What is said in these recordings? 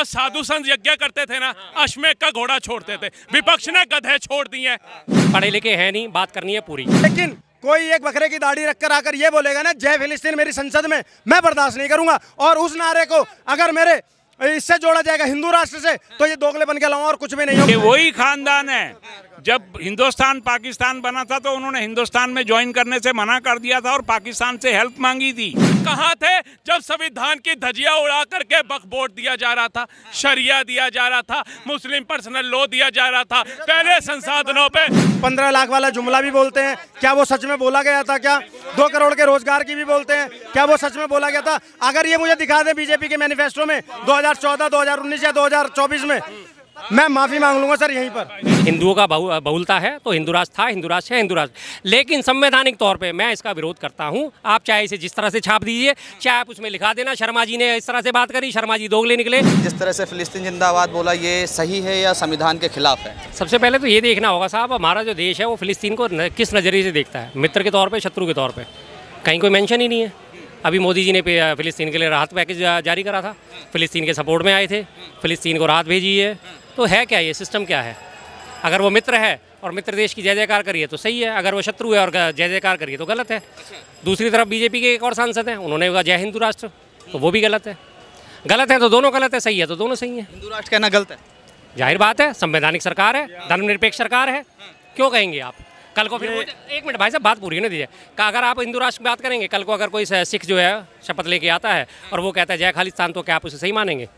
साधु संत यज्ञ करते थे ना, अश्वमेध का घोड़ा छोड़ते थे, विपक्ष ने गधे छोड़ दिए। पढ़े लिखे हैं नहीं, बात करनी है पूरी। लेकिन कोई एक बकरे की दाढ़ी रखकर आकर ये बोलेगा ना जय फिलिस्तीन मेरी संसद में, मैं बर्दाश्त नहीं करूंगा। और उस नारे को अगर मेरे इससे जोड़ा जाएगा हिंदू राष्ट्र से, तो ये दोगलेपन के अलावा और कुछ भी नहीं होगा। वही खानदान है, जब हिंदुस्तान पाकिस्तान बना था तो उन्होंने हिंदुस्तान में ज्वाइन करने से मना कर दिया था और पाकिस्तान से हेल्प मांगी थी। कहाँ थे जब संविधान की धज्जियां उड़ा करके वक्फ बोर्ड दिया जा रहा था, शरिया दिया जा रहा था, मुस्लिम पर्सनल लॉ दिया जा रहा था, पहले संसाधनों पे 15 लाख वाला जुमला भी बोलते हैं, क्या वो सच में बोला गया था? क्या 2 करोड़ के रोजगार की भी बोलते हैं, क्या वो सच में बोला गया था? अगर ये मुझे दिखा दे बीजेपी के मैनिफेस्टो में 2014, 2019 या 2024 में, मैं माफी मांग लूंगा सर यहीं पर। हिंदुओं का बहुलता है तो हिंदू राष्ट्र था, हिंदू राष्ट्र है, हिंदू राष्ट्र। लेकिन संवैधानिक तौर पे मैं इसका विरोध करता हूं। आप चाहे इसे जिस तरह से छाप दीजिए, चाहे आप उसमें लिखा देना। शर्मा जी ने इस तरह से बात करी, शर्मा जी दोगले निकले। जिस तरह से फिलिस्तीन जिंदाबाद बोला, ये सही है या संविधान के खिलाफ है? सबसे पहले तो ये देखना होगा साहब, हमारा जो देश है वो फिलिस्तीन को किस नज़रिए से देखता है, मित्र के तौर पर, शत्रु के तौर पर? कहीं कोई मेंशन ही नहीं है। अभी मोदी जी ने फिलिस्तीन के लिए राहत पैकेज जारी करा था, फिलिस्तीन के सपोर्ट में आए थे, फिलिस्तीन को राहत भेजी है। तो है क्या, ये सिस्टम क्या है? अगर वो मित्र है और मित्र देश की जय जयकार करिए तो सही है, अगर वो शत्रु है और जय जयकार करिए तो गलत है। दूसरी तरफ बीजेपी के एक और सांसद हैं, उन्होंने कहा जय हिंदू राष्ट्र, तो वो भी गलत है। गलत है तो दोनों गलत है, सही है तो दोनों सही है। हिंदू राष्ट्र कहना गलत है? जाहिर बात है, संवैधानिक सरकार है, धर्मनिरपेक्ष सरकार है, क्यों कहेंगे आप? कल को फिर एक मिनट भाई साहब, बात पूरी होने दीजिए। अगर आप हिंदू राष्ट्र की बात करेंगे, कल को अगर कोई सिख जो है शपथ लेके आता है और वो कहता है जय खालिस्तान, तो क्या आप उसे सही मानेंगे?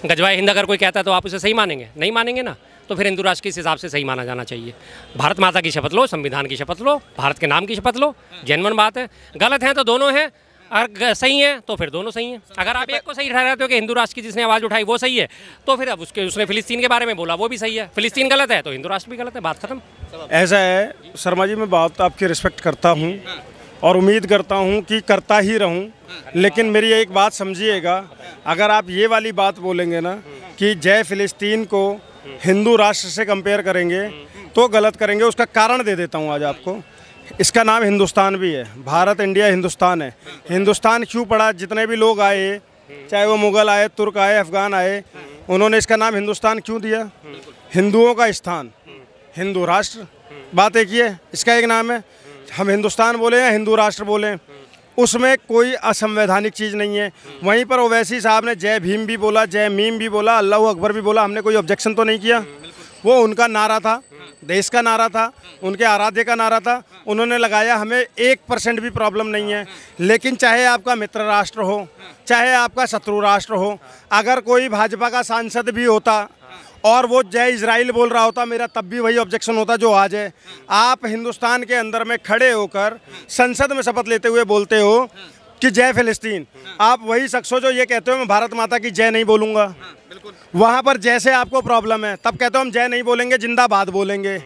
गजवाए हिंद अगर कोई कहता है तो आप उसे सही मानेंगे? नहीं मानेंगे ना। तो फिर हिंदू राष्ट्र किस हिसाब से सही माना जाना चाहिए? भारत माता की शपथ लो, संविधान की शपथ लो, भारत के नाम की शपथ लो, जेन्युइन बात है। गलत है तो दोनों हैं, अगर सही है तो फिर दोनों सही हैं। अगर आप एक को सही ठहराते हो कि हिंदू राष्ट्र की जिसने आवाज़ उठाई वो सही है, तो फिर अब उसने फिलिस्तीन के बारे में बोला वो भी सही है। फिलिस्तीन गलत है तो हिंदू राष्ट्र भी गलत है, बात खत्म। ऐसा है शर्मा जी, मैं बात आपकी रिस्पेक्ट करता हूँ और उम्मीद करता हूँ कि करता ही रहूँ। लेकिन मेरी एक बात समझिएगा, अगर आप ये वाली बात बोलेंगे ना कि जय फिलिस्तीन को हिंदू राष्ट्र से कंपेयर करेंगे तो गलत करेंगे। उसका कारण दे देता हूँ आज आपको। इसका नाम हिंदुस्तान भी है, भारत, इंडिया, हिंदुस्तान है। हिंदुस्तान क्यों पड़ा? जितने भी लोग आए, चाहे वो मुग़ल आए, तुर्क आए, अफ़गान आए, उन्होंने इसका नाम हिंदुस्तान क्यों दिया? हिंदुओं का स्थान, हिंदू राष्ट्र, बात एक ही है। इसका एक नाम है, हम हिंदुस्तान बोले या हिंदू राष्ट्र बोलें, उसमें कोई असंवैधानिक चीज़ नहीं है। वहीं पर ओवैसी साहब ने जय भीम भी बोला, जय मीम भी बोला, अल्लाह अकबर भी बोला, हमने कोई ऑब्जेक्शन तो नहीं किया। वो उनका नारा था, देश का नारा था, उनके आराध्य का नारा था, उन्होंने लगाया, हमें 1% भी प्रॉब्लम नहीं है। लेकिन चाहे आपका मित्र राष्ट्र हो, चाहे आपका शत्रु राष्ट्र हो, अगर कोई भाजपा का सांसद भी होता और वो जय इजराइल बोल रहा होता, मेरा तब भी वही ऑब्जेक्शन होता जो आज है। आप हिंदुस्तान के अंदर में खड़े होकर संसद में शपथ लेते हुए बोलते हो कि जय फिलिस्तीन, आप वही शख्स हो जो ये कहते हो मैं भारत माता की जय नहीं बोलूँगा। वहाँ पर जैसे आपको प्रॉब्लम है तब कहते हो हम जय नहीं बोलेंगे, जिंदाबाद बोलेंगे,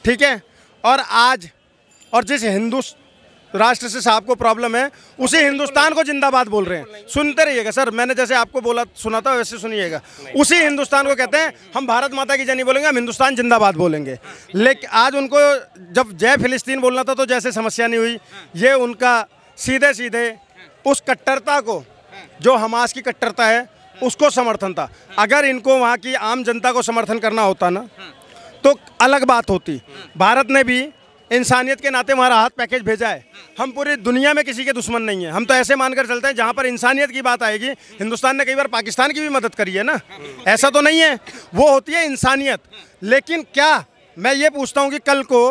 ठीक है। और आज और जिस हिंदू राष्ट्र से साहब को प्रॉब्लम है, उसी हिंदुस्तान को जिंदाबाद बोल रहे हैं। सुनते रहिएगा सर, मैंने जैसे आपको बोला सुना था वैसे सुनिएगा। उसी हिंदुस्तान को कहते हैं हम भारत माता की जय नहीं बोलेंगे, हम हिंदुस्तान जिंदाबाद बोलेंगे। लेकिन आज उनको जब जय फिलिस्तीन बोलना था तो जैसे समस्या नहीं हुई। ये उनका सीधे सीधे उस कट्टरता को, जो हमास की कट्टरता है, उसको समर्थन था। अगर इनको वहाँ की आम जनता को समर्थन करना होता ना तो अलग बात होती। भारत ने भी इंसानियत के नाते हमारा हाथ पैकेज भेजा है। हम पूरी दुनिया में किसी के दुश्मन नहीं है। हम तो ऐसे मानकर चलते हैं जहाँ पर इंसानियत की बात आएगी। हिंदुस्तान ने कई बार पाकिस्तान की भी मदद करी है ना, ऐसा तो नहीं है। वो होती है इंसानियत। लेकिन क्या मैं ये पूछता हूँ कि कल को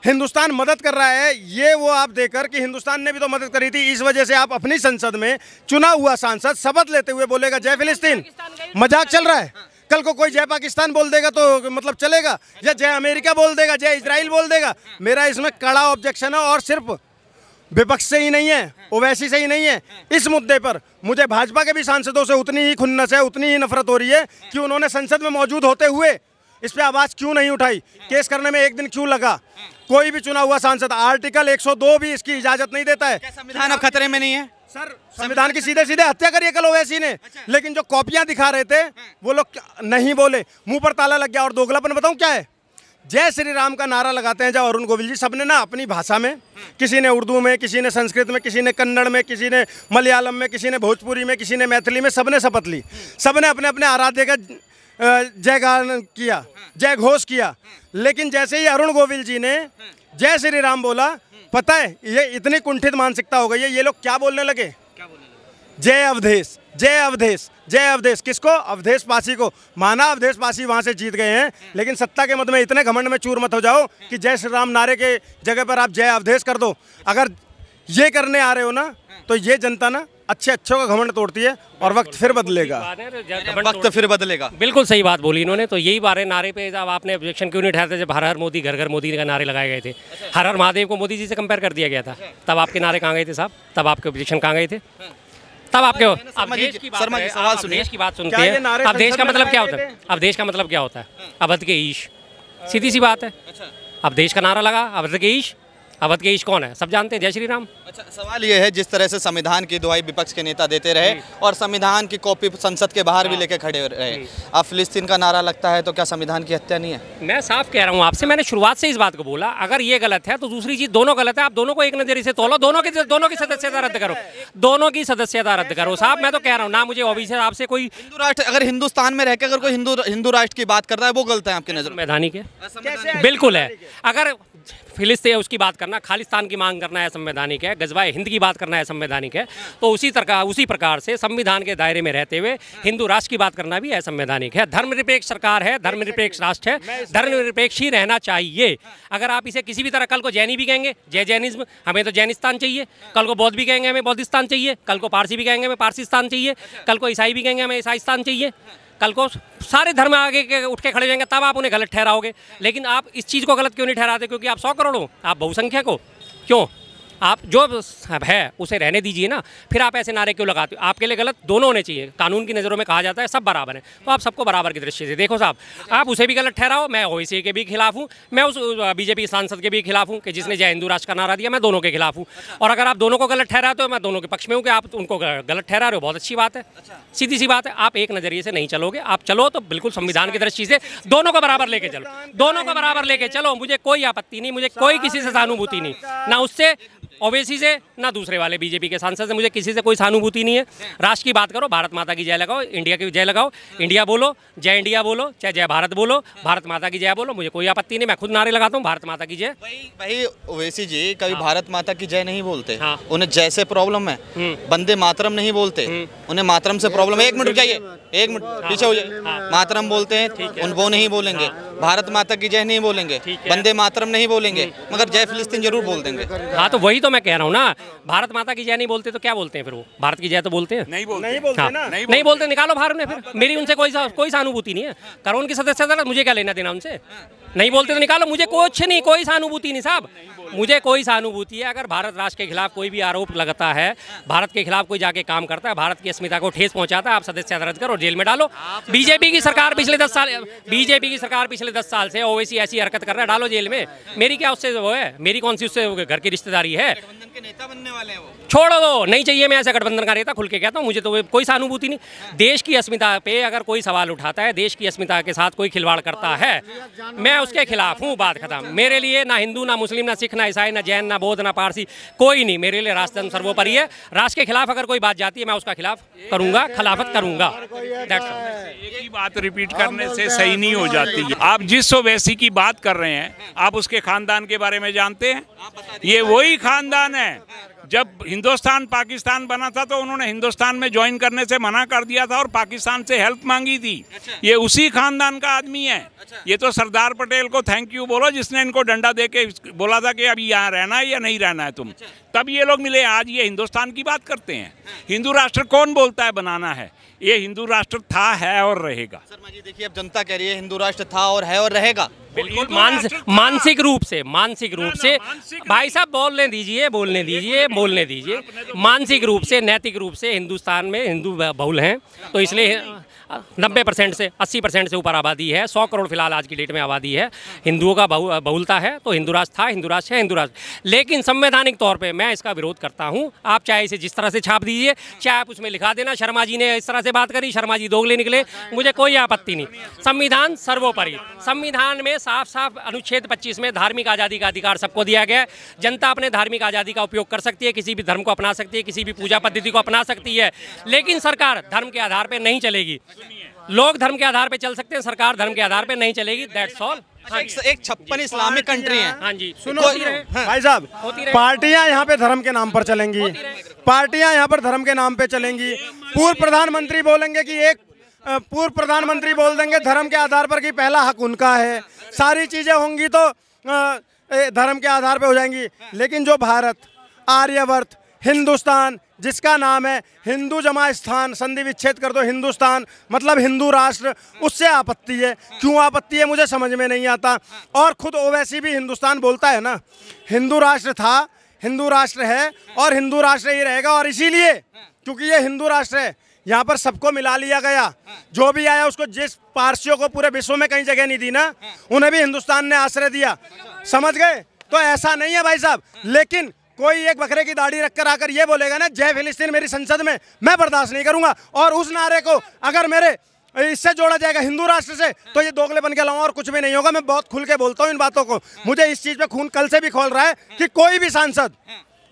हिंदुस्तान मदद कर रहा है, ये वो आप देकर कि हिंदुस्तान ने भी तो मदद करी थी, इस वजह से आप अपनी संसद में चुना हुआ सांसद शपथ लेते हुए बोलेगा जय फिलिस्तीन? मजाक चल रहा है? कल को कोई जय पाकिस्तान बोल देगा तो मतलब चलेगा, या जय अमेरिका बोल देगा, जय इजराइल बोल देगा? मेरा इसमें कड़ा ऑब्जेक्शन है। और सिर्फ विपक्ष से ही नहीं है, ओवैसी से ही नहीं है, इस मुद्दे पर मुझे भाजपा के भी सांसदों से उतनी ही खुन्नस है, उतनी ही नफरत हो रही है कि उन्होंने संसद में मौजूद होते हुए इस पे आवाज़ क्यों नहीं उठाई, केस करने में एक दिन क्यों लगा। कोई भी चुना हुआ सांसद, आर्टिकल 102 भी इसकी इजाज़त नहीं देता है। संविधान अब खतरे में नहीं है सर? संविधान की सीधे सीधे हत्या करिए कल ओवैसी ने। लेकिन जो कॉपियां दिखा रहे थे वो लोग नहीं बोले, मुंह पर ताला लग गया। और दोगलापन बताऊं क्या है जय श्री राम का नारा लगाते हैं जब अरुण गोविल जी, सबने ना अपनी भाषा में, किसी ने उर्दू में, किसी ने संस्कृत में, किसी ने कन्नड़ में, किसी ने मलयालम में, किसी ने भोजपुरी में, किसी ने मैथिली में, सबने शपथ ली, सबने अपने अपने आराध्य का जयगान किया, जय घोष किया। लेकिन जैसे ही अरुण गोविल जी ने जय श्री राम बोला, पता है ये इतनी कुंठित मानसिकता हो गई है, ये लोग क्या बोलने लगे, जय अवधेश, जय अवधेश, जय अवधेश। किसको? अवधेश पासी को। माना अवधेश पासी वहां से जीत गए हैं, लेकिन सत्ता के मद में इतने घमंड में चूर मत हो जाओ कि जय श्री राम नारे के जगह पर आप जय अवधेश कर दो। अगर ये करने आ रहे हो ना, तो ये जनता ना अच्छों का घमंड तोड़ती है और वक्त फिर बदलेगा, वक्त फिर बदलेगा। बिल्कुल सही बात बोली इन्होंने। तो यही बारे नारे पे जब आपने ऑब्जेक्शन क्यों नहीं उठाते, जब हर हर मोदी घर घर मोदी का नारे लगाए गए थे, हर हर महादेव को मोदी जी से कंपेयर कर दिया गया था, तब आपके नारे कहाँ गए थे साहब? तब आपके ऑब्जेक्शन कहाँ गए थे? तब आपके अब देश की बात है, आप देश की बात सुनते हैं। अब देश का मतलब क्या होता है? अब देश का मतलब क्या होता है? अवध के ईश, सीधी सी बात है। अब देश का नारा लगा, अवध के ईश। अवध के ईश कौन है? सब जानते हैं, जय श्री राम। अच्छा, सवाल ये है, जिस तरह से संविधान की दुहाई विपक्ष के नेता देते रहे और संविधान की कॉपी संसद के बाहर भी लेके खड़े रहे, अब फिलिस्तीन का नारा लगता है तो क्या संविधान की हत्या नहीं है? मैं साफ कह रहा हूँ आपसे, मैंने शुरुआत से इस बात को बोला, अगर ये गलत है तो दूसरी चीज दोनों गलत है। आप दोनों को एक नजरिए से तोलो, दोनों की सदस्यता रद्द करो, दोनों की सदस्यता रद्द करो साहब। मैं तो कह रहा हूँ ना, मुझे ओबीसी से आपसे कोई हिंदू राष्ट्र, अगर हिंदुस्तान में रहकर अगर कोई हिंदू राष्ट्र की बात करता है, वो गलत है आपकी नजर में? संवैधानिक है, बिल्कुल है। अगर फिलिस्तीन उसकी बात करना, खालिस्तान की मांग करना है संवैधानिक है, गजवाए हिंद की बात करना है संवैधानिक है, तो उसी प्रकार से संविधान के दायरे में रहते हुए हिंदू राष्ट्र की बात करना भी है संवैधानिक है। धर्मनिरपेक्ष सरकार है, धर्मनिरपेक्ष राष्ट्र है, धर्मनिरपेक्ष ही रहना चाहिए। अगर आप इसे किसी भी तरह, कल को जैनी भी कहेंगे जय जैनिज्म, हमें तो जैनिस्तान चाहिए, कल को बौद्ध भी कहेंगे हमें बौद्धिस्तान चाहिए, कल को पारसी भी कहेंगे हमें पारसीस्तान चाहिए, कल को ईसाई भी कहेंगे हमें ईसाईस्तान चाहिए, कल को सारे धर्म आगे उठ के खड़े जाएंगे, तब आप उन्हें गलत ठहराओगे। लेकिन आप इस चीज़ को गलत क्यों नहीं ठहराते? क्योंकि आप 100 करोड़ हो, आप बहुसंख्यक हो। क्यों? आप जो है उसे रहने दीजिए ना, फिर आप ऐसे नारे क्यों लगाते हो? आपके लिए गलत दोनों होने चाहिए। कानून की नज़रों में कहा जाता है सब बराबर हैं, तो आप सबको बराबर की दृष्टि से देखो साहब। आप उसे भी गलत ठहराओ, मैं ओवैसी के भी खिलाफ हूँ, मैं उस बीजेपी सांसद के भी खिलाफ हूँ कि जिसने जय हिंदू राष्ट्र का नारा दिया, मैं दोनों के खिलाफ हूँ। और अगर आप दोनों को गलत ठहराते हो, मैं दोनों के पक्ष में हूँ कि आप उनको गलत ठहरा रहे हो, बहुत अच्छी बात है, सीधी सी बात है। आप एक नज़रिए से नहीं चलोगे, आप चलो तो बिल्कुल संविधान की दृष्टि से दोनों को बराबर लेके चलो, दोनों को बराबर लेके चलो। मुझे कोई आपत्ति नहीं, मुझे कोई किसी से सहानुभूति नहीं, ना उससे ओवैसी से ना दूसरे वाले बीजेपी के सांसद से, मुझे किसी से कोई सहानुभूति नहीं है। राष्ट्र की बात करो, भारत माता की जय लगाओ, इंडिया की जय लगाओ, इंडिया बोलो, जय इंडिया बोलो, चाहे जय भारत बोलो, भारत माता की जय बोलो, मुझे कोई आपत्ति नहीं। मैं खुद नारे लगाता हूँ भारत माता की जय। भाई ओवैसी जी कभी भारत माता की जय नहीं बोलते, उन्हें जय से प्रॉब्लम है, वंदे मातरम नहीं बोलते, उन्हें मातरम से प्रॉब्लम है। एक मिनट जाइए, एक मिनट पीछे हो जाइए। मातरम बोलते हैं, वो नहीं बोलेंगे, भारत माता की जय नहीं बोलेंगे, वंदे मातरम नहीं बोलेंगे, मगर जय फिलिस्तीन जरूर बोल देंगे। हाँ, तो वही तो मैं कह रहा हूँ ना, भारत माता की जय नहीं बोलते तो क्या बोलते हैं फिर? वो भारत की जय तो बोलते हैं, नहीं बोलते, नहीं बोलते, निकालो बाहर उन्हें। फिर मेरी उनसे कोई सहानुभूति नहीं है। करो उनकी सदस्यता, मुझे क्या लेना देना उनसे? नहीं बोलते तो निकालो, मुझे कुछ नहीं, कोई सहानुभूति नहीं साहब, मुझे कोई सहानुभूति है। अगर भारत राष्ट्र के खिलाफ कोई भी आरोप लगता है, भारत के खिलाफ कोई जाके काम करता है, भारत की अस्मिता को ठेस पहुंचाता है, आप सदस्यता रद्द करो, जेल में डालो। बीजेपी की सरकार पिछले 10 साल से ओवैसी ऐसी हरकत कर रहा है, डालो जेल में। मेरी क्या उससे वो है? मेरी कौन सी उससे घर की रिश्तेदारी है? के नेता बनने वाले हैं वो। छोड़ो दो, नहीं चाहिए। मैं ऐसा गठबंधन का नेता, खुल के कहता हूँ, मुझे तो कोई सहानुभूति नहीं। देश की अस्मिता पे अगर कोई सवाल उठाता है, देश की अस्मिता के साथ कोई खिलवाड़ करता है, मैं उसके खिलाफ हूँ, बात खत्म। मेरे लिए ना हिंदू, ना मुस्लिम, ना सिख, ना ईसाई, ना जैन, ना बौद्ध, ना पारसी, कोई नहीं। मेरे लिए राष्ट्र धर्म सर्वोपरि है। राष्ट्र के खिलाफ अगर कोई बात जाती है, मैं उसका खिलाफ करूंगा, खिलाफत करूंगा। एक ही बात रिपीट करने से सही नहीं हो जाती। आप जिस ओवैसी की बात कर रहे हैं, आप उसके खानदान के बारे में जानते हैं? ये वही खानदान है, जब हिंदुस्तान पाकिस्तान बना था तो उन्होंने हिंदुस्तान में ज्वाइन करने से मना कर दिया था और पाकिस्तान से हेल्प मांगी थी। ये उसी खानदान का आदमी है। ये तो सरदार पटेल को थैंक यू बोलो, जिसने इनको डंडा दे के बोला था कि अभी यहाँ रहना है या नहीं रहना है तुम, तब ये लोग मिले। आज ये हिंदुस्तान की बात करते हैं। हिंदू राष्ट्र कौन बोलता है बनाना है? ये हिंदू राष्ट्र था, है और रहेगा। शर्मा जी देखिए, अब जनता कह रही है हिंदू राष्ट्र था और है और रहेगा। बिल्कुल मानसिक रूप से भाई साहब बोलने दीजिए। मानसिक रूप से, नैतिक रूप से हिंदुस्तान में हिंदू बहुल हैं, तो इसलिए 90% से 80% से ऊपर आबादी है, 100 करोड़ फिलहाल आज की डेट में आबादी है, हिंदुओं का बहुलता है, तो हिंदू राष्ट्र था, हिंदू राष्ट्र है, हिंदू राष्ट्र। लेकिन संवैधानिक तौर पे मैं इसका विरोध करता हूँ। आप चाहे इसे जिस तरह से छाप दीजिए, चाहे आप उसमें लिखा देना शर्मा जी ने इस तरह से बात करी, शर्मा जी दोगले निकले, मुझे कोई आपत्ति नहीं। संविधान सर्वोपरि, संविधान में साफ साफ अनुच्छेद 25 में धार्मिक आज़ादी का अधिकार सबको दिया गया है। जनता अपने धार्मिक आज़ादी का उपयोग कर सकती है, किसी भी धर्म को अपना सकती है, किसी भी पूजा पद्धति को अपना सकती है, लेकिन सरकार धर्म के आधार पर नहीं चलेगी। लोग धर्म के आधार पे चल सकते हैं, सरकार धर्म के आधार पे नहीं चलेगी। That's all. एक 56 इस्लामिक कंट्री है। हाँ जी, सुनो भाई साहब, पार्टियां यहाँ पे धर्म के नाम पर चलेंगी, पार्टियां यहाँ पर धर्म के नाम पे चलेंगी। पूर्व प्रधानमंत्री बोलेंगे कि एक पूर्व प्रधानमंत्री बोल देंगे धर्म के आधार पर कि पहला हक उनका है। सारी चीजें होंगी तो धर्म के आधार पे हो जाएंगी। लेकिन जो भारत, आर्यवर्त, हिंदुस्तान जिसका नाम है हिंदू जमा स्थान, संधि विच्छेद कर दो हिंदुस्तान मतलब हिंदू राष्ट्र, उससे आपत्ति है। क्यों आपत्ति है मुझे समझ में नहीं आता। और खुद ओवैसी भी हिंदुस्तान बोलता है ना, हिंदू राष्ट्र था, हिंदू राष्ट्र है और हिंदू राष्ट्र ही रहेगा। और इसीलिए क्योंकि ये हिंदू राष्ट्र है, यहाँ पर सबको मिला लिया गया। जो भी आया उसको, जिस पारसियों को पूरे विश्व में कहीं जगह नहीं दी ना, उन्हें भी हिंदुस्तान ने आश्रय दिया। समझ गए? तो ऐसा नहीं है भाई साहब। लेकिन कोई एक बकरे की दाढ़ी रखकर आकर ये बोलेगा ना जय फिलिस्तीन मेरी संसद में, मैं बर्दाश्त नहीं करूंगा। और उस नारे को अगर मेरे इससे जोड़ा जाएगा हिंदू राष्ट्र से, तो ये दोगलेपन के अलावा और कुछ भी नहीं होगा। मैं बहुत खुल के बोलता हूँ इन बातों को। मुझे इस चीज पे खून कल से भी खोल रहा है कि कोई भी सांसद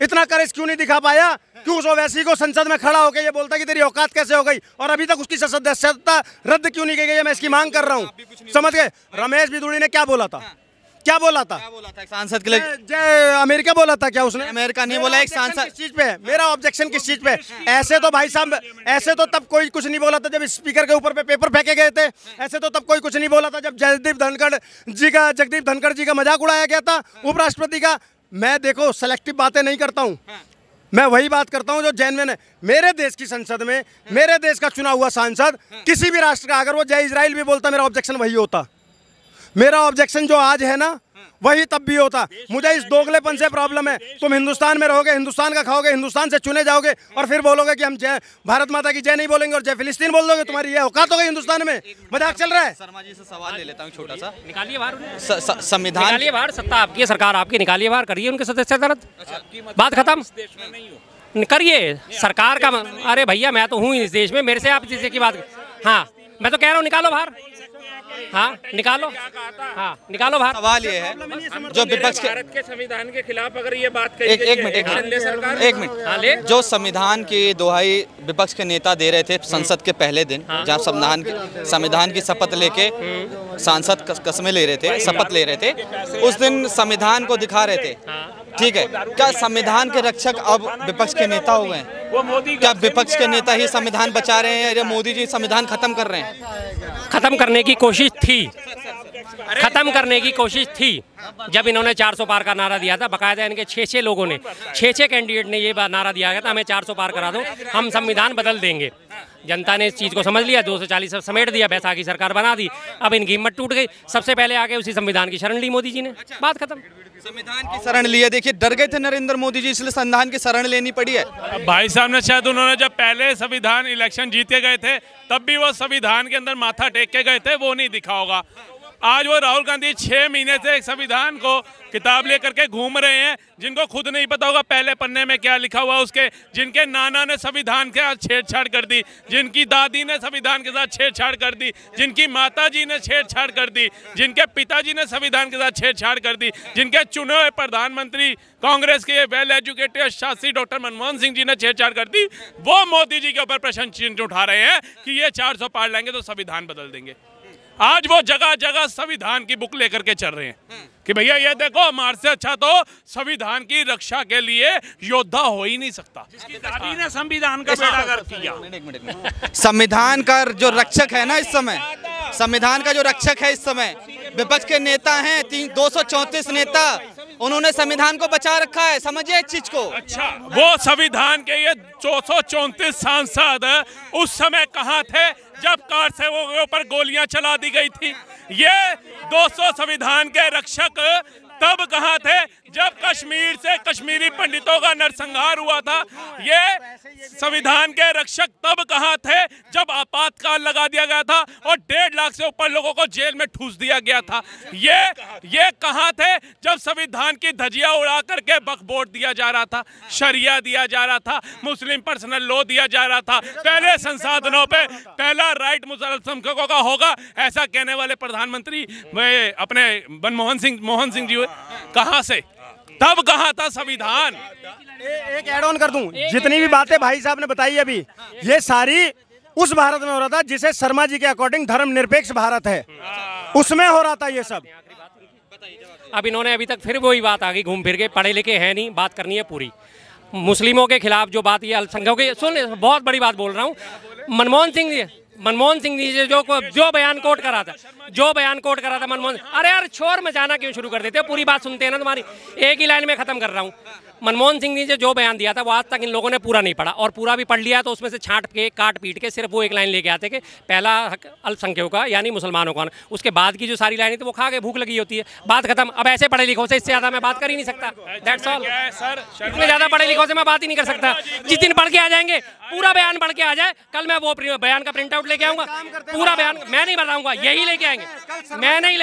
इतना करेज क्यों नहीं दिखा पाया कि उस ओवैसी को संसद में खड़ा होकर ये बोलता कि तेरी औकात कैसे हो गई, और अभी तक उसकी सदस्यता रद्द क्यों नहीं की गई है। मैं इसकी मांग कर रहा हूँ। समझ गए? रमेश बिदुड़ी ने क्या बोला था, क्या बोला था? एक सांसद के लिए जय अमेरिका बोला था क्या उसने? अमेरिका नहीं बोला। एक सांसद किस चीज पे है? मेरा ऑब्जेक्शन किस चीज पे है? ऐसे तो भाई साहब, ऐसे तो तब कोई कुछ नहीं बोला था जब स्पीकर के ऊपर पे पेपर फेंके गए थे। ऐसे तो तब कोई कुछ नहीं बोला था जब जगदीप धनखड़ जी का मजाक उड़ाया गया था उपराष्ट्रपति का। मैं देखो सेलेक्टिव बातें नहीं करता हूँ, मैं वही बात करता हूँ जो जेन्युइन है। मेरे देश की संसद में मेरे देश का चुना हुआ सांसद किसी भी राष्ट्र का अगर वो जय इजराइल भी बोलता, मेरा ऑब्जेक्शन वही होता। मेरा ऑब्जेक्शन जो आज है ना, वही तब भी होता। मुझे इस दोगलेपन से प्रॉब्लम है। तुम हिंदुस्तान में रहोगे, हिंदुस्तान का खाओगे, हिंदुस्तान से चुने जाओगे और फिर बोलोगे कि हम जय भारत माता की जय नहीं बोलेंगे और जय फिलिस्तीन बोल दोगे। तुम्हारी ये औकात हो गई हिंदुस्तान में? मजाक चल रहा है? शर्मा जी से सवाल ले लेता हूँ छोटा सा। निकालिए बाहर, संविधान निकालिए बाहर। सत्ता आपकी है, सरकार आपकी, निकालिए बाहर, करिए उनके सदस्यता रद्द, बात खत्म करिए। सरकार का अरे भैया मैं तो हूँ इस देश में, मेरे से आप इस की बात। हाँ मैं तो कह रहा हूँ निकालो बाहर। हाँ निकालो, हाँ निकालो बाहर। सवाल ये है जो विपक्ष के भारत के संविधान के खिलाफ अगर ये बात कही एक मिनट जो संविधान की दोहाई विपक्ष के नेता दे रहे थे संसद के पहले दिन, जहाँ संविधान की शपथ लेके सांसद कस्में ले रहे थे, शपथ ले रहे थे, उस दिन संविधान को दिखा रहे थे। ठीक है, क्या संविधान के रक्षक अब विपक्ष के नेता हो गए हैं? वो मोदी, क्या विपक्ष के नेता ही संविधान बचा रहे हैं या मोदी जी संविधान खत्म कर रहे हैं? खत्म करने की कोशिश थी, खत्म करने की कोशिश थी। जब इन्होंने 400 पार का नारा दिया था, बकायदा इनके 6 लोगों ने, 6 कैंडिडेट ने ये नारा दिया गया था हमें 400 पार करा दो, हम संविधान बदल देंगे। जनता ने इस चीज़ को समझ लिया, 240 समेट दिया, बैसाखी सरकार बना दी। अब इनकी हिम्मत टूट गई। सबसे पहले आके उसी संविधान की शरण ली मोदी जी ने, बात खत्म। संविधान की शरण लिया। देखिए डर गए थे नरेंद्र मोदी जी, इसलिए संविधान की शरण लेनी पड़ी है। भाई साहब ने शायद उन्होंने जब पहले संविधान इलेक्शन जीत के गए थे तब भी वो संविधान के अंदर माथा टेक के गए थे, वो नहीं दिखा होगा। आज वो राहुल गांधी 6 महीने से एक संविधान को किताब लेकर के घूम रहे हैं, जिनको खुद नहीं पता होगा पहले पन्ने में क्या लिखा हुआ उसके, जिनके नाना ने संविधान के साथ छेड़छाड़ कर दी, जिनकी दादी ने संविधान के साथ छेड़छाड़ कर दी, जिनकी माता जी ने छेड़छाड़ कर दी, जिनके पिताजी ने संविधान के साथ छेड़छाड़ कर दी, जिनके चुने हुए प्रधानमंत्री कांग्रेस के well educated Shastri doctor Manmohan Singh ji ने छेड़छाड़ कर दी, वो मोदी जी के ऊपर प्रश्न चिन्ह उठा रहे हैं कि ये 400 पार लाएंगे तो संविधान बदल देंगे। आज वो जगह जगह संविधान की बुक लेकर के चल रहे हैं कि भैया ये देखो हमारे से अच्छा तो संविधान की रक्षा के लिए योद्धा हो ही नहीं सकता। जिसकी दादी ने संविधान का बेड़ा गर्क किया। संविधान का जो रक्षक है ना इस समय, संविधान का जो रक्षक है इस समय विपक्ष के नेता हैं, 234 नेता, उन्होंने संविधान को बचा रखा है। समझिए इस चीज को। अच्छा, वो संविधान के ये 234 सांसद उस समय कहाँ थे जब कार सेवकों के ऊपर गोलियां चला दी गई थी? ये 200 संविधान के रक्षक तब कहाँ थे जब कश्मीर से कश्मीरी पंडितों का नरसंहार हुआ था? ये संविधान के रक्षक तब कहाँ थे जब आपातकाल लगा दिया गया था और 1.5 लाख से ऊपर लोगों को जेल में ठूस दिया गया था? ये कहाँ थे जब संविधान की धज्जियां उड़ा करके वक्फ बोर्ड दिया जा रहा था, शरिया दिया जा रहा था, मुस्लिम पर्सनल लॉ दिया जा रहा था, पहले संसाधनों पे पहला राइट मुसलमानों का होगा, ऐसा कहने वाले प्रधानमंत्री अपने मोहन सिंह जी कहाँ से? तब कहाँ था संविधान? एक ऐड ऑन कर दूं, जितनी भी बातें भाई साहब ने बताई अभी, ये सारी उस भारत में हो रहा था जिसे शर्मा जी के अकॉर्डिंग धर्मनिरपेक्ष भारत है, उसमें हो रहा था ये सब। अब इन्होंने अभी तक फिर वही बात आ गई घूम फिर के, पढ़े लिखे हैं नहीं, बात करनी है पूरी मुस्लिमों के खिलाफ जो बात, ये अल्पसंख्यकों की, सुन बहुत बड़ी बात बोल रहा हूँ। मनमोहन सिंह जी जो बयान कोट करा था मनमोहन, अरे यार शोर मचाना क्यों शुरू कर देते हो? पूरी बात सुनते हैं ना तुम्हारी, एक ही लाइन में खत्म कर रहा हूँ। मनमोहन सिंह जी जो बयान दिया था वो आज तक इन लोगों ने पूरा नहीं पढ़ा, और पूरा भी पढ़ लिया तो उसमें से छांट के काट पीट के सिर्फ वो एक लाइन लेके आते कि पहला हक अल्पसंख्यकों का यानी मुसलमानों का। उसके बाद की जो सारी लाइनें थी वो खा के भूख लगी होती है, बात खत्म। अब ऐसे पढ़े लिखों से इससे ज़्यादा मैं बात कर ही नहीं सकता, दैट्स ऑल। इतने ज़्यादा पढ़े लिखों से मैं बात ही नहीं कर सकता। जिस दिन पढ़ के आ जाएंगे, पूरा बयान पढ़ के आ जाए, कल मैं वो बयान का प्रिंट आउट लेके आऊँगा, पूरा बयान मैं नहीं बताऊँगा, यही लेके आएंगे, मैं नहीं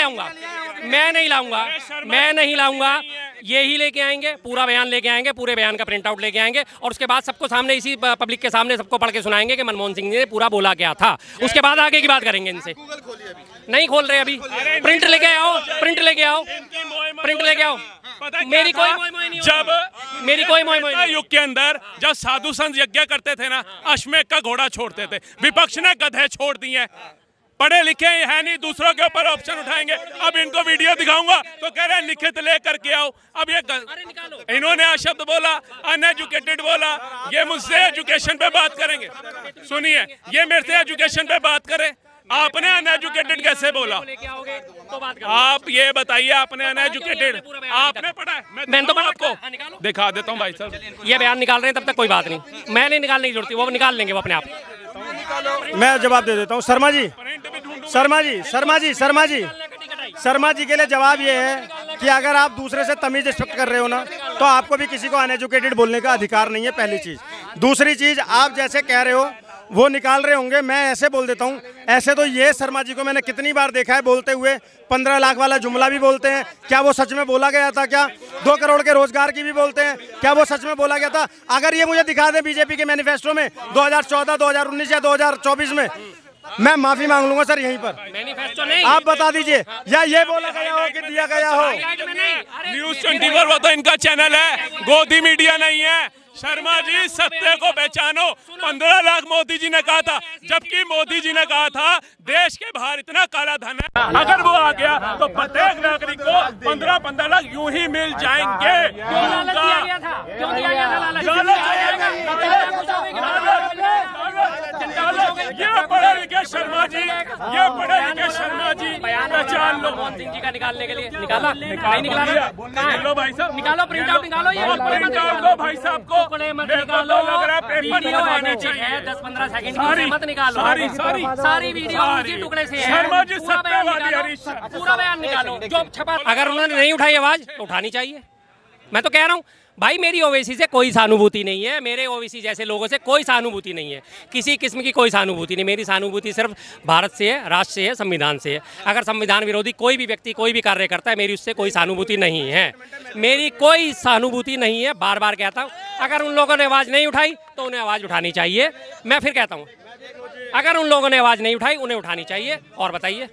लाऊंगा, यही लेके आएंगे, पूरा बयान लेके आएंगे, पूरे बयान का प्रिंट आउट लेके आएंगे, और उसके बाद सबको सामने, इसी पब्लिक के सामने सबको पढ़ के सुनाएंगे कि मनमोहन सिंह ने पूरा बोला क्या था। उसके बाद आगे की बात करेंगे इनसे। नहीं खोल रहे अभी, प्रिंट लेके आओ। मेरी कोई मोई युग के अंदर जब साधु संत यज्ञ करते थे ना, अश्वमेध का घोड़ा छोड़ते थे, विपक्ष ने गधे छोड़ दिए। पढ़े लिखे है नहीं, दूसरों के ऊपर ऑप्शन उठाएंगे। अब इनको वीडियो दिखाऊंगा तो कह रहे हैं लिखित लेकर के आओ। अब ये इन्होंने शब्द बोला, अनएजुकेटेड बोला, ये मुझसे एजुकेशन पे बात करेंगे। सुनिए, ये मेरे से एजुकेशन पे बात करे, आपने अनएजुकेटेड कैसे बोला? आप ये बताइए, आपने अनएजुकेटेड आपने पढ़ा है? मैं तो आपको दिखा देता हूँ भाई साहब। ये बयान निकाल रहे हैं, तब तक कोई बात नहीं, मैं नहीं निकालने की जरूरत, वो निकाल लेंगे वो अपने आप। मैं जवाब दे देता हूँ। शर्मा जी के लिए जवाब ये है कि अगर आप दूसरे से तमीज एक्सपेक्ट कर रहे हो ना, तो आपको भी किसी को अनएजुकेटेड बोलने का अधिकार नहीं है, पहली चीज। दूसरी चीज, आप जैसे कह रहे हो वो निकाल रहे होंगे, मैं ऐसे बोल देता हूँ। ऐसे तो ये शर्मा जी को मैंने कितनी बार देखा है बोलते हुए, 15 लाख वाला जुमला भी बोलते हैं, क्या वो सच में बोला गया था? क्या 2 करोड़ के रोजगार की भी बोलते हैं, क्या वो सच में बोला गया था? अगर ये मुझे दिखा दें बीजेपी के मैनिफेस्टो में 2014, 2019 या 2024 में, मैं माफी मांग लूंगा सर यहीं पर। मैनिफेस्टो नहीं, आप बता दीजिए, या ये बोला गया हो कि दिया गया हो? न्यूज़ 24 वो तो इनका चैनल है, गोदी मीडिया नहीं है। शर्मा जी, सत्य को पहचानो। 15 लाख मोदी जी ने कहा था, जबकि मोदी जी ने कहा था देश के बाहर इतना काला धन है, अगर वो आ गया तो प्रत्येक नागरिक को 15-15 लाख यूं ही मिल जाएंगे। ये पढ़े लिखे शर्मा जी, पहचान लो। मनमोहन सिंह जी का निकालने के लिए निकाला, नहीं निकाला, लो भाई साहब, निकालो प्रिंट आउट, निकालो ये प्रिंट आउट लो भाई साहब को। लग रहा है पेपर निकालने चाहिए। 10-15 सेकंड की मत निकालो, सारी वीडियो उसी टुकड़े से है। शर्मा जी सत्यवादी हरीश, पूरा बयान निकालो जो छपा। अगर उन्होंने नहीं उठाई आवाज तो उठानी चाहिए। मैं तो कह रहा हूँ भाई, मेरी ओवैसी से कोई सहानुभूति नहीं है, मेरे ओवैसी जैसे लोगों से कोई सहानुभूति नहीं है, किसी किस्म की कोई सहानुभूति नहीं। मेरी सहानुभूति सिर्फ भारत से है, राष्ट्र से है, संविधान से है। अगर संविधान विरोधी कोई भी व्यक्ति कोई भी कार्य करता है, मेरी उससे कोई सहानुभूति नहीं है, मेरी कोई सहानुभूति नहीं है। बार बार कहता हूँ, अगर उन लोगों ने आवाज़ नहीं उठाई तो उन्हें आवाज़ उठानी चाहिए। मैं फिर कहता हूँ, अगर उन लोगों ने आवाज़ नहीं उठाई उन्हें उठानी चाहिए। और बताइए,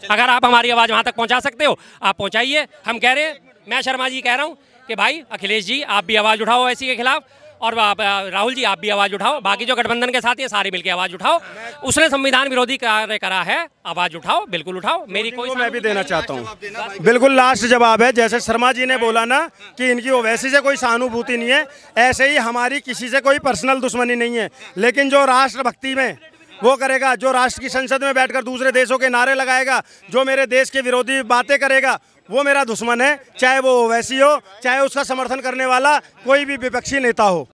अगर आप हमारी आवाज़ वहाँ तक पहुँचा सकते हो आप पहुँचाइए। हम कह रहे हैं, मैं शर्मा जी कह रहा हूँ कि भाई अखिलेश जी आप भी आवाज़ उठाओ ओवैसी के खिलाफ, और राहुल जी आप भी आवाज़ उठाओ, बाकी जो गठबंधन के साथी है सारे मिलकर आवाज़ उठाओ। उसने संविधान विरोधी कार्य करा है, आवाज़ उठाओ, बिल्कुल उठाओ। मेरी कोई मैं भी देना चाहता हूँ, बिल्कुल लास्ट जवाब है। जैसे शर्मा जी ने बोला ना कि इनकी ओवैसी से कोई सहानुभूति नहीं है, ऐसे ही हमारी किसी से कोई पर्सनल दुश्मनी नहीं है। लेकिन जो राष्ट्रभक्ति में वो करेगा, जो राष्ट्र की संसद में बैठकर दूसरे देशों के नारे लगाएगा, जो मेरे देश के विरोधी बातें करेगा, वो मेरा दुश्मन है, चाहे वो ओवैसी हो, चाहे उसका समर्थन करने वाला कोई भी विपक्षी नेता हो।